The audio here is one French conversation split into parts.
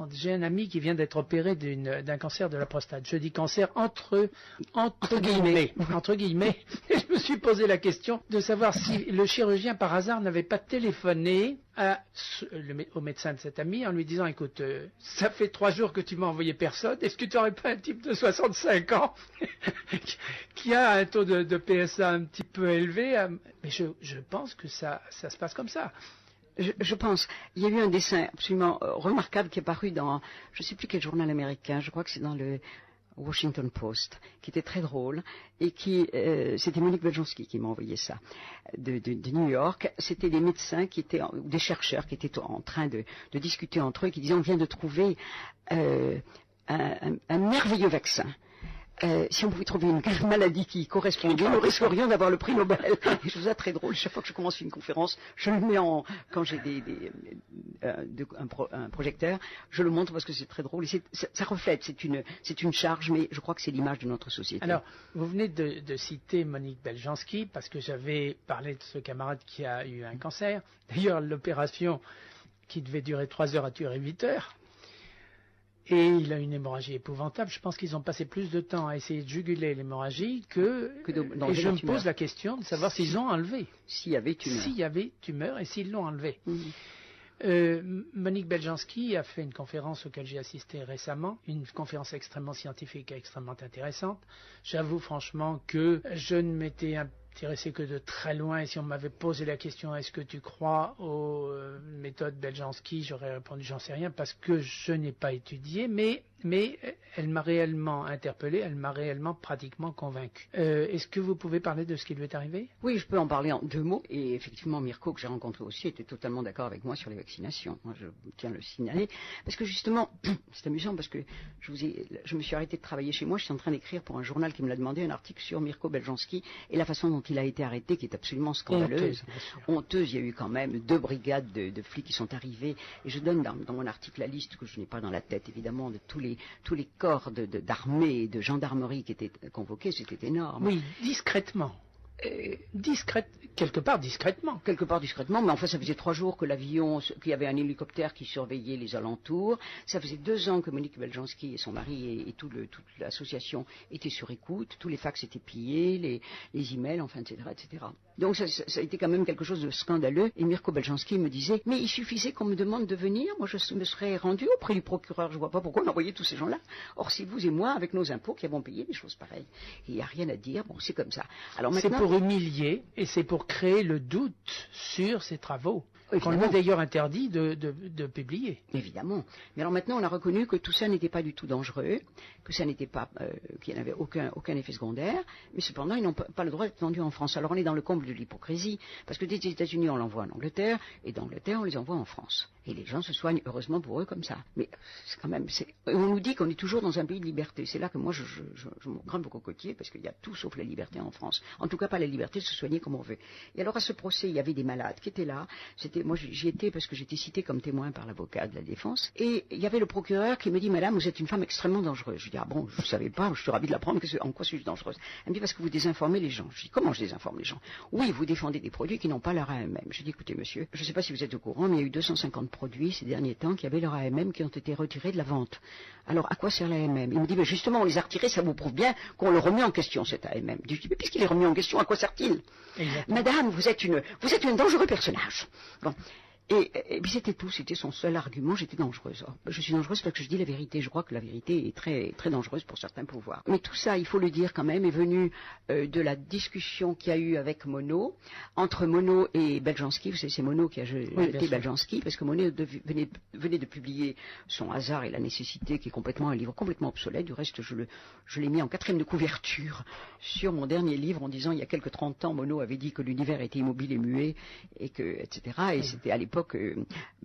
demande. J'ai un ami qui vient d'être opéré d'un cancer de la prostate. Je dis cancer entre guillemets. Entre guillemets. Et je me suis posé la question de savoir si le chirurgien, par hasard, n'avait pas téléphoné au médecin de cet ami en lui disant, écoute, ça fait 3 jours que tu m'as envoyé personne, est-ce que tu n'aurais pas un type de 65 ans qui a un taux de PSA un petit peu élevé? Mais je pense que ça se passe comme ça. Je pense. Il y a eu un dessin absolument remarquable qui est paru dans, je ne sais plus quel journal américain, je crois que c'est dans le Washington Post, qui était très drôle, et c'était Monique Beljanski qui m'a envoyé ça, de New York. C'était des médecins ou des chercheurs qui étaient en train de discuter entre eux, qui disaient, on vient de trouver un merveilleux vaccin. Si on pouvait trouver une maladie qui correspondait, nous risquerions d'avoir le prix Nobel. Et je trouve ça très drôle. Chaque fois que je commence une conférence, je le mets quand j'ai un projecteur, je le montre parce que c'est très drôle. Et ça reflète, c'est une charge, mais je crois que c'est l'image de notre société. Alors, vous venez de citer Monique Beljanski, parce que j'avais parlé de ce camarade qui a eu un cancer. D'ailleurs, l'opération qui devait durer 3 heures a duré 8 heures. Et il a une hémorragie épouvantable. Je pense qu'ils ont passé plus de temps à essayer de juguler l'hémorragie et je me pose la question de savoir s'ils ont enlevé. S'il y avait tumeur. S'il y avait tumeur et s'ils l'ont enlevé. Monique Beljanski a fait une conférence auquel j'ai assisté récemment, une conférence extrêmement scientifique et extrêmement intéressante. J'avoue franchement que je ne m'étais intéressé que de très loin, et si on m'avait posé la question est-ce que tu crois aux méthodes Beljanski, j'aurais répondu j'en sais rien parce que je n'ai pas étudié, mais elle m'a réellement interpellé, elle m'a réellement pratiquement convaincu. Est-ce que vous pouvez parler de ce qui lui est arrivé? Oui, je peux en parler en 2 mots, et effectivement Mirko, que j'ai rencontré aussi, était totalement d'accord avec moi sur les vaccinations. Moi, je tiens à le signaler, parce que justement, c'est amusant, parce que je me suis arrêté de travailler chez moi, je suis en train d'écrire pour un journal qui me l'a demandé, un article sur Mirko Beljanski, et la façon dont il a été arrêté, qui est absolument scandaleuse. Honteuse, il y a eu quand même 2 brigades de flics qui sont arrivés, et je donne dans mon article la liste, que je n'ai pas dans la tête évidemment, de tous les corps d'armée et de gendarmerie qui étaient convoqués. C'était énorme. Oui, discrètement. Quelque part discrètement, mais enfin ça faisait 3 jours qu'il y avait un hélicoptère qui surveillait les alentours. Ça faisait 2 ans que Monique Beljanski et son mari et toute l'association étaient sur écoute. Tous les fax étaient pillés, les emails, enfin, etc., etc. Donc ça a été quand même quelque chose de scandaleux. Et Mirko Beljanski me disait, mais il suffisait qu'on me demande de venir, moi je me serais rendu auprès du procureur. Je vois pas pourquoi on envoyait tous ces gens-là. Or c'est vous et moi, avec nos impôts, qui avons payé des choses pareilles. Et il n'y a rien à dire. Bon, c'est comme ça. Alors maintenant, pour humilier et c'est pour créer le doute sur ces travaux. Qu'on lui a d'ailleurs interdit de publier. Évidemment. Mais alors maintenant, on a reconnu que tout ça n'était pas du tout dangereux, que ça n'était pas, qu'il n'y avait aucun effet secondaire, mais cependant, ils n'ont pas le droit d'être vendus en France. Alors on est dans le comble de l'hypocrisie, parce que des États-Unis, on l'envoie en Angleterre, et d'Angleterre, on les envoie en France. Et les gens se soignent, heureusement pour eux, comme ça. Mais c'est quand même, on nous dit qu'on est toujours dans un pays de liberté. C'est là que moi, je me grimpe au cocotier, parce qu'il y a tout sauf la liberté en France. En tout cas, pas la liberté de se soigner comme on veut. Et alors, à ce procès, il y avait des malades qui étaient là. Moi, j'y étais parce que j'étais citée comme témoin par l'avocat de la défense. Et il y avait le procureur qui me dit, madame, vous êtes une femme extrêmement dangereuse. Je dis, ah bon, je ne savais pas, je suis ravi de l'apprendre, en quoi suis-je dangereuse? Elle me dit, parce que vous désinformez les gens. Je dis, comment je désinforme les gens? Oui, vous défendez des produits qui n'ont pas leur AMM. Je dis, écoutez, monsieur, je ne sais pas si vous êtes au courant, mais il y a eu 250 produits ces derniers temps qui avaient leur AMM qui ont été retirés de la vente. Alors, à quoi sert l'AMM? Il me dit, mais justement, on les a retirés, ça vous prouve bien qu'on le remet en question, cet AMM. Je dis, mais puisqu'il est remis en question, à quoi sert-il? Madame, vous êtes un dangereux personnage. Bon. Et puis c'était tout, c'était son seul argument, j'étais dangereuse. Alors, je suis dangereuse parce que je dis la vérité, je crois que la vérité est très, très dangereuse pour certains pouvoirs. Mais tout ça, il faut le dire quand même, est venu de la discussion qu'il y a eu avec Monod, entre Monod et Beljanski. Vous savez, c'est Monod qui a jeté Beljanski, parce que Monod venait de publier Son hasard et la nécessité, qui est un livre complètement obsolète. Du reste, je l'ai mis en 4e de couverture sur mon dernier livre, en disant, il y a quelques 30 ans, Monod avait dit que l'univers était immobile et muet, et que, etc. Et c'était à l'époque,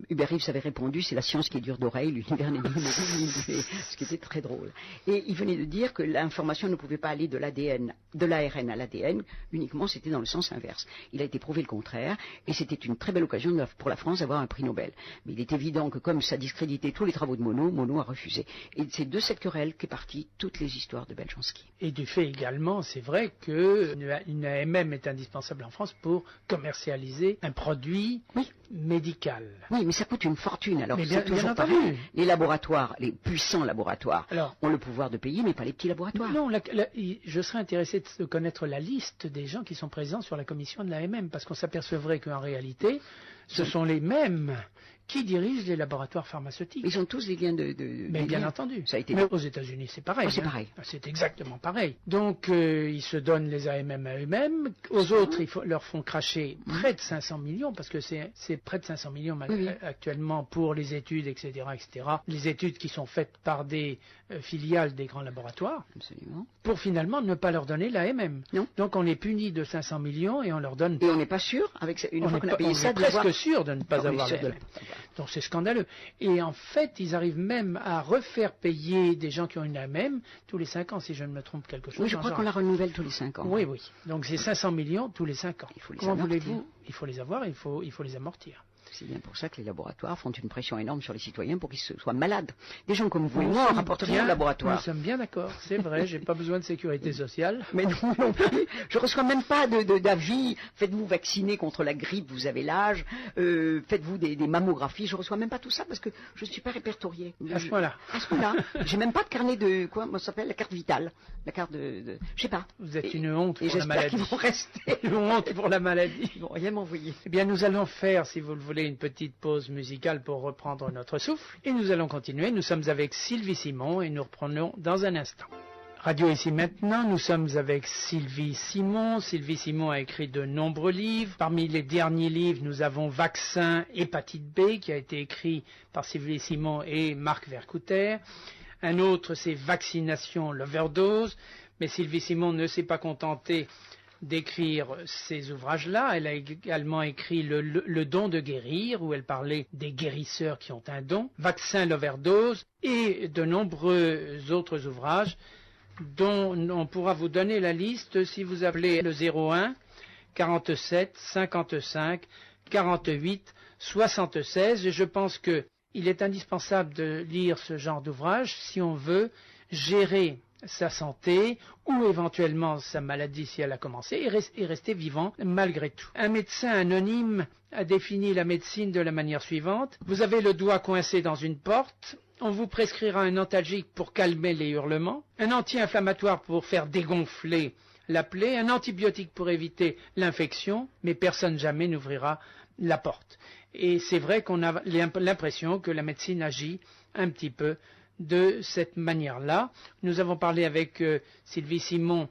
Hubert Reeves avait répondu, c'est la science qui est dure d'oreille, l'univers n'est ni immobile ni muet, ce qui était très drôle. Et il venait de dire que l'information ne pouvait pas aller de l'ARN à l'ADN, uniquement c'était dans le sens inverse. Il a été prouvé le contraire, et c'était une très belle occasion pour la France d'avoir un prix Nobel. Mais il est évident que comme ça discréditait tous les travaux de Monod a refusé. Et c'est de cette querelle qu'est partie toutes les histoires de Beljanski. Et du fait également, c'est vrai qu'une AMM est indispensable en France pour commercialiser un produit, oui, mais médicale. Oui, mais ça coûte une fortune. Alors, Mais c'est toujours entendu. pareil. Les laboratoires, les puissants laboratoires, Alors, ont le pouvoir de payer, mais pas les petits laboratoires. non, je serais intéressé de connaître la liste des gens qui sont présents sur la commission de l'AMM, parce qu'on s'apercevrait qu'en réalité, ce sont les mêmes qui dirigent les laboratoires pharmaceutiques. Ils ont tous des liens Mais bien entendu. Ça a été Mais aux États-Unis, c'est pareil. Oh, c'est pareil. C'est exactement pareil. Donc, ils se donnent les AMM à eux-mêmes. Aux autres, leur font cracher près de 500 millions, parce que c'est près de 500 millions actuellement pour les études, etc., etc. Les études qui sont faites par des filiales des grands laboratoires. Absolument. Pour finalement ne pas leur donner l'AMM. Non. Donc, on les punit de 500 millions et on leur donne... Et on n'est pas sûr, une fois qu'on a payé ça, on est presque sûr de ne pas avoir l'AMM. De... Donc c'est scandaleux. Et en fait, ils arrivent même à refaire payer des gens qui ont une AMM tous les 5 ans, si je ne me trompe quelque chose. Oui, je crois qu'on la renouvelle tous les 5 ans. Oui, oui. Donc c'est 500 millions tous les 5 ans. Il faut les Comment amortir. voulez-vous? Il faut les avoir, il faut les amortir. C'est bien pour ça que les laboratoires font une pression énorme sur les citoyens pour qu'ils soient malades. Des gens comme vous et moi, on rapporte rien au laboratoire. Nous sommes bien d'accord, c'est vrai, j'ai pas besoin de sécurité sociale. Mais non plus. Je reçois même pas d'avis. Faites-vous vacciner contre la grippe, vous avez l'âge. Faites-vous des mammographies. Je reçois même pas tout ça parce que je suis pas répertorié. À ce point-là. À ce point-là. J'ai même pas de carnet de quoi, moi ça s'appelle la carte vitale. La carte de je sais pas. Vous êtes une honte pour la maladie. Qu'ils vont rester. Une honte pour la maladie. Ils vont rien m'envoyer. Eh bien, nous allons faire, si vous le voulez, une petite pause musicale pour reprendre notre souffle. Et nous allons continuer. Nous sommes avec Sylvie Simon et nous reprenons dans un instant. Radio ici maintenant, nous sommes avec Sylvie Simon. Sylvie Simon a écrit de nombreux livres. Parmi les derniers livres, nous avons Vaccin hépatite B, qui a été écrit par Sylvie Simon et Marc Vercouter. Un autre, c'est Vaccination l'overdose. Mais Sylvie Simon ne s'est pas contentée d'écrire ces ouvrages-là. Elle a également écrit le don de guérir, où elle parlait des guérisseurs qui ont un don, Vaccin l'overdose, et de nombreux autres ouvrages dont on pourra vous donner la liste si vous appelez le 01 47 55 48 76. Et je pense qu'il est indispensable de lire ce genre d'ouvrage si on veut gérer sa santé ou éventuellement sa maladie si elle a commencé et rester vivant malgré tout. Un médecin anonyme a défini la médecine de la manière suivante. Vous avez le doigt coincé dans une porte, on vous prescrira un antalgique pour calmer les hurlements, un anti-inflammatoire pour faire dégonfler la plaie, un antibiotique pour éviter l'infection, mais personne jamais n'ouvrira la porte. Et c'est vrai qu'on a l'impression que la médecine agit un petit peu de cette manière-là. Nous avons parlé avec Sylvie Simon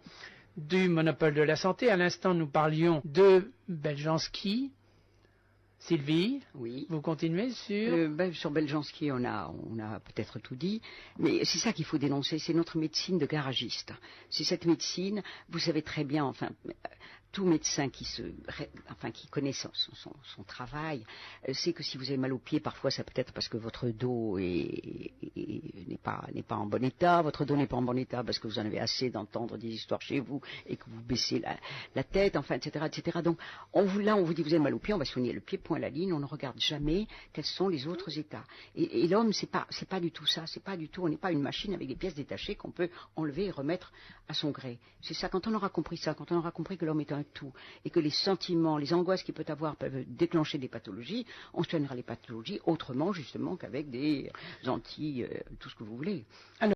du monopole de la santé. À l'instant, nous parlions de Beljanski. Sylvie, oui. Vous continuez sur... Sur Beljanski, on a peut-être tout dit, mais c'est ça qu'il faut dénoncer, c'est notre médecine de garagiste. C'est cette médecine, vous savez très bien, enfin... Tout médecin qui connaît son travail sait que si vous avez mal au pied, parfois ça peut être parce que votre dos n'est pas en bon état, votre dos n'est pas en bon état parce que vous en avez assez d'entendre des histoires chez vous et que vous baissez la tête, enfin, etc., etc. Donc, on vous dit vous avez mal au pied, on va soigner le pied, point à la ligne, on ne regarde jamais quels sont les autres états. Et l'homme, c'est pas du tout ça, c'est pas du tout, on n'est pas une machine avec des pièces détachées qu'on peut enlever et remettre à son gré. C'est ça, quand on aura compris ça, quand on aura compris que l'homme est un tout, et que les sentiments, les angoisses qu'il peut avoir peuvent déclencher des pathologies, on soignera les pathologies autrement justement qu'avec des tout ce que vous voulez. Alors,